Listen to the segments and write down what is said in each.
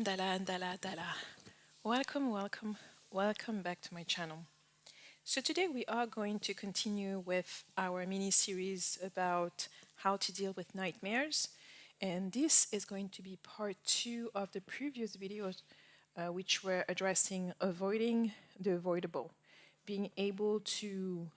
Andala, andala, andala. Welcome back to my channel. So today we are going to continue with our mini series about how to deal with nightmares. And this is going to be part two of the previous videos, which were addressing avoiding the avoidable, being able to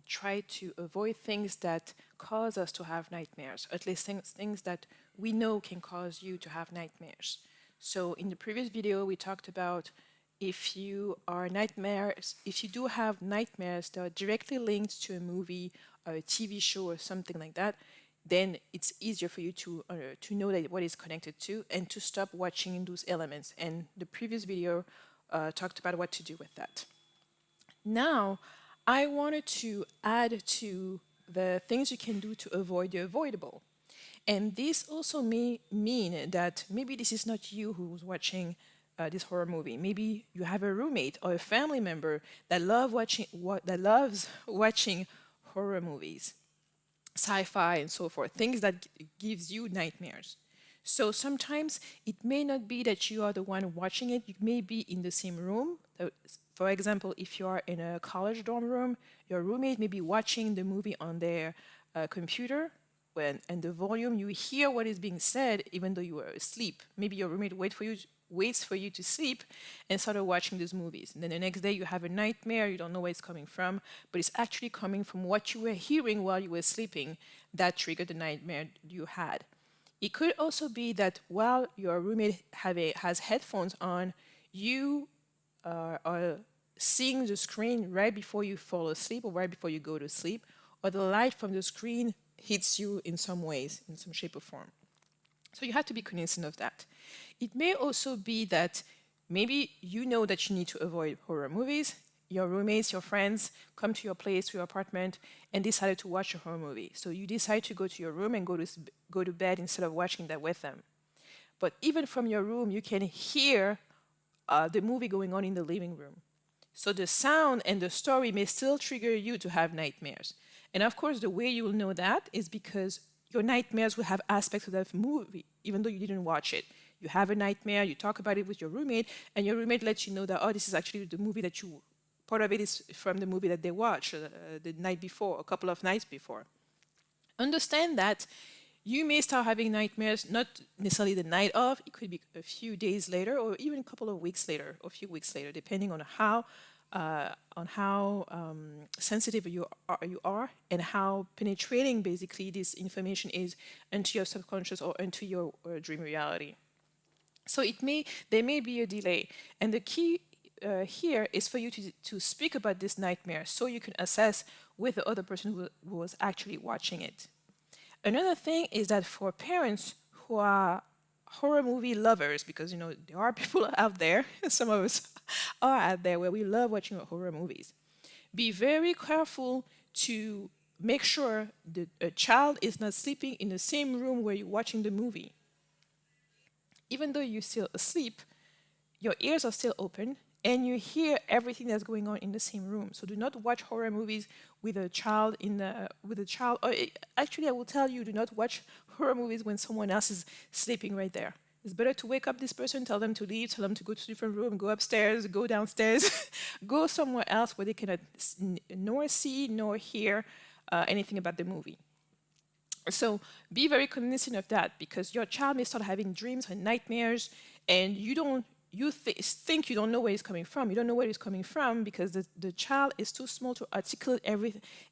try to avoid things that cause us to have nightmares, at least things that we know can cause you to have nightmares. So in the previous video, we talked about if you are nightmares, if you do have nightmares that are directly linked to a movie or a TV show or something like that, then it's easier for you to know that what is connected to and to stop watching those elements. And the previous video talked about what to do with that. Now, I wanted to add to the things you can do to avoid the avoidable. And this also may mean that maybe this is not you who's watching this horror movie. Maybe you have a roommate or a family member that loves watching horror movies, sci-fi, and so forth. Things that gives you nightmares. So sometimes it may not be that you are the one watching it. You may be in the same room. For example, if you are in a college dorm room, your roommate may be watching the movie on their computer and the volume, you hear what is being said even though you are asleep. Maybe your roommate waits for you to sleep and started watching these movies. And then the next day you have a nightmare, you don't know where it's coming from, but it's actually coming from what you were hearing while you were sleeping that triggered the nightmare you had. It could also be that while your roommate has headphones on, you are seeing the screen right before you fall asleep or right before you go to sleep, or the light from the screen hits you in some ways, in some shape or form. So you have to be cognizant of that. It may also be that maybe you know that you need to avoid horror movies. Your roommates, your friends come to your place, to your apartment, and decided to watch a horror movie. So you decide to go to your room and go to bed instead of watching that with them. But even from your room, you can hear the movie going on in the living room. So the sound and the story may still trigger you to have nightmares. And of course, the way you will know that is because your nightmares will have aspects of that movie, even though you didn't watch it. You have a nightmare, you talk about it with your roommate, and your roommate lets you know that, oh, this is actually the movie that you, part of it is from the movie that they watched the night before, a couple of nights before. Understand that you may start having nightmares, not necessarily the night of, it could be a few days later or even a couple of weeks later or a few weeks later, depending on how sensitive you are and how penetrating basically this information is into your subconscious or into your dream reality. So there may be a delay, and the key here is for you to speak about this nightmare so you can assess with the other person who was actually watching it. Another thing is that for parents who are horror movie lovers, because there are people out there, some of us are out there where we love watching horror movies. Be very careful to make sure that a child is not sleeping in the same room where you're watching the movie. Even though you're still asleep, your ears are still open and you hear everything that's going on in the same room. So do not watch horror movies with a child actually I will tell you, do not watch horror movies when someone else is sleeping right there. It's better to wake up this person, tell them to leave, tell them to go to a different room, go upstairs, go downstairs, go somewhere else where they cannot nor see nor hear anything about the movie. So be very cognizant of that, because your child may start having dreams and nightmares, and think you don't know where it's coming from. You don't know where it's coming from because the child is too small to articulate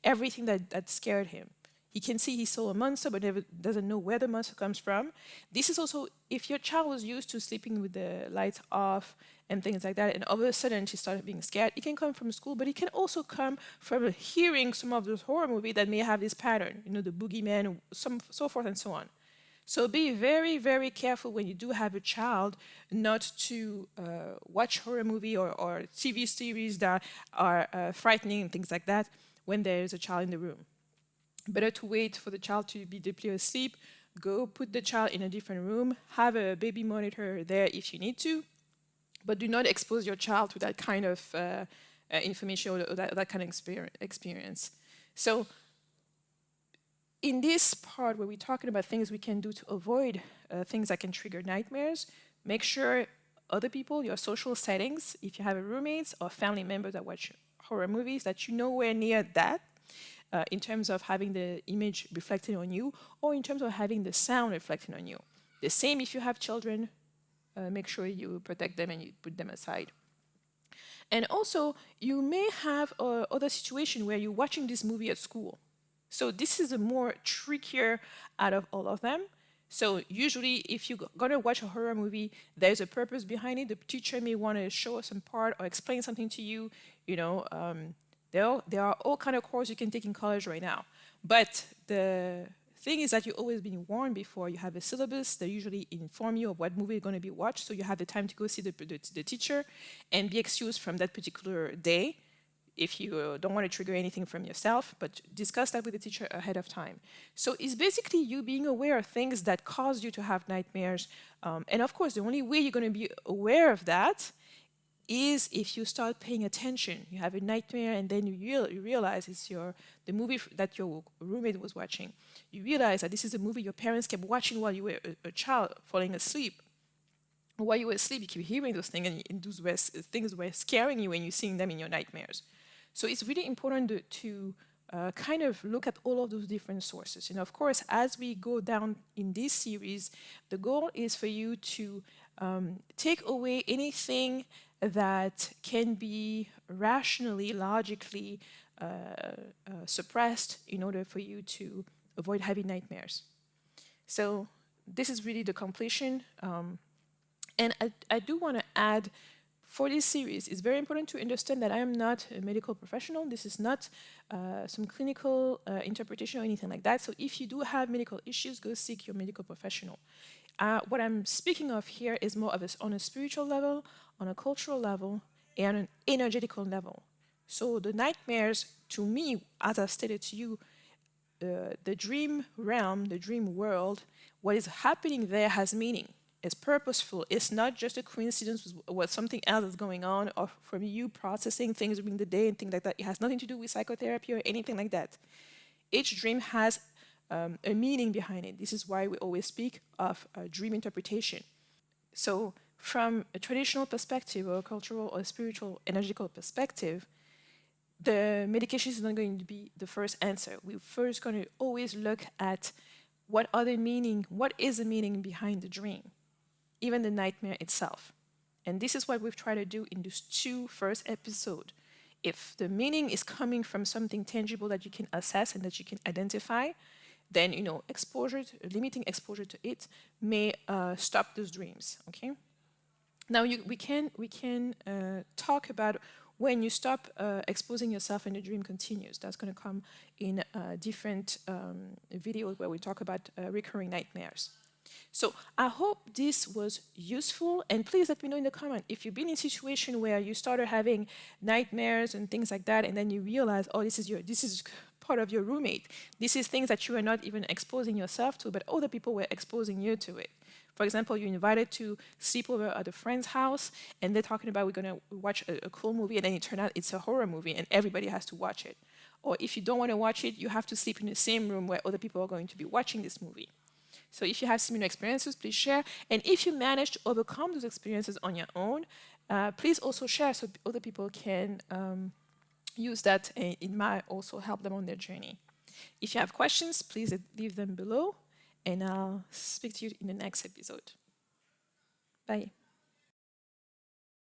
everything that scared him. He can see he saw a monster, but never doesn't know where the monster comes from. This is also, if your child was used to sleeping with the lights off and things like that, and all of a sudden she started being scared, it can come from school, but it can also come from hearing some of those horror movies that may have this pattern, the boogeyman, so forth and so on. So be very, very careful when you do have a child not to watch horror movie or TV series that are frightening and things like that when there is a child in the room. Better to wait for the child to be deeply asleep, go put the child in a different room, have a baby monitor there if you need to, but do not expose your child to that kind of information or that kind of experience. So in this part where we're talking about things we can do to avoid things that can trigger nightmares, make sure other people, your social settings, if you have a roommates or family members that watch horror movies, that you nowhere near that in terms of having the image reflected on you or in terms of having the sound reflected on you. The same if you have children, make sure you protect them and you put them aside. And also, you may have other situation where you're watching this movie at school. So this is a more trickier out of all of them. So usually, if you're gonna watch a horror movie, there's a purpose behind it. The teacher may want to show some part or explain something to you. You know, there are all kind of courses you can take in college right now. But the thing is that you've always been warned before. You have a syllabus. They usually inform you of what movie is going to be watched, so you have the time to go see the teacher and be excused from that particular day if you don't want to trigger anything from yourself, but discuss that with the teacher ahead of time. So it's basically you being aware of things that cause you to have nightmares. And of course, the only way you're going to be aware of that is if you start paying attention. You have a nightmare and then you realize it's the movie that your roommate was watching. You realize that this is a movie your parents kept watching while you were a child, falling asleep. While you were asleep, you keep hearing those things, and those things were scaring you when you're seeing them in your nightmares. So it's really important to kind of look at all of those different sources. And of course, as we go down in this series, the goal is for you to take away anything that can be rationally, logically suppressed in order for you to avoid having nightmares. So this is really the completion. And I do want to add, for this series, it's very important to understand that I am not a medical professional. This is not some clinical interpretation or anything like that. So if you do have medical issues, go seek your medical professional. What I'm speaking of here is more of on a spiritual level, on a cultural level, and an energetical level. So the nightmares, to me, as I've stated to you, the dream realm, the dream world, what is happening there has meaning. It's purposeful. It's not just a coincidence with what something else is going on or from you processing things during the day and things like that. It has nothing to do with psychotherapy or anything like that. Each dream has a meaning behind it. This is why we always speak of dream interpretation. So from a traditional perspective or a cultural or spiritual energetical perspective, the medication is not going to be the first answer. We're first going to always look at what is the meaning behind the dream, even the nightmare itself. And this is what we've tried to do in these two first episodes. If the meaning is coming from something tangible that you can assess and that you can identify, then limiting exposure to it may stop those dreams. Okay. Now we can talk about when you stop exposing yourself and the dream continues. That's going to come in different videos where we talk about recurring nightmares. So I hope this was useful, and please let me know in the comment if you've been in a situation where you started having nightmares and things like that, and then you realize, oh, this is part of your roommate. This is things that you are not even exposing yourself to, but other people were exposing you to it. For example, you're invited to sleep over at a friend's house, and they're talking about we're going to watch a cool movie, and then it turns out it's a horror movie, and everybody has to watch it. Or if you don't want to watch it, you have to sleep in the same room where other people are going to be watching this movie. So if you have similar experiences, please share. And if you manage to overcome those experiences on your own, please also share so other people can use that, and it might also help them on their journey. If you have questions, please leave them below, and I'll speak to you in the next episode. Bye.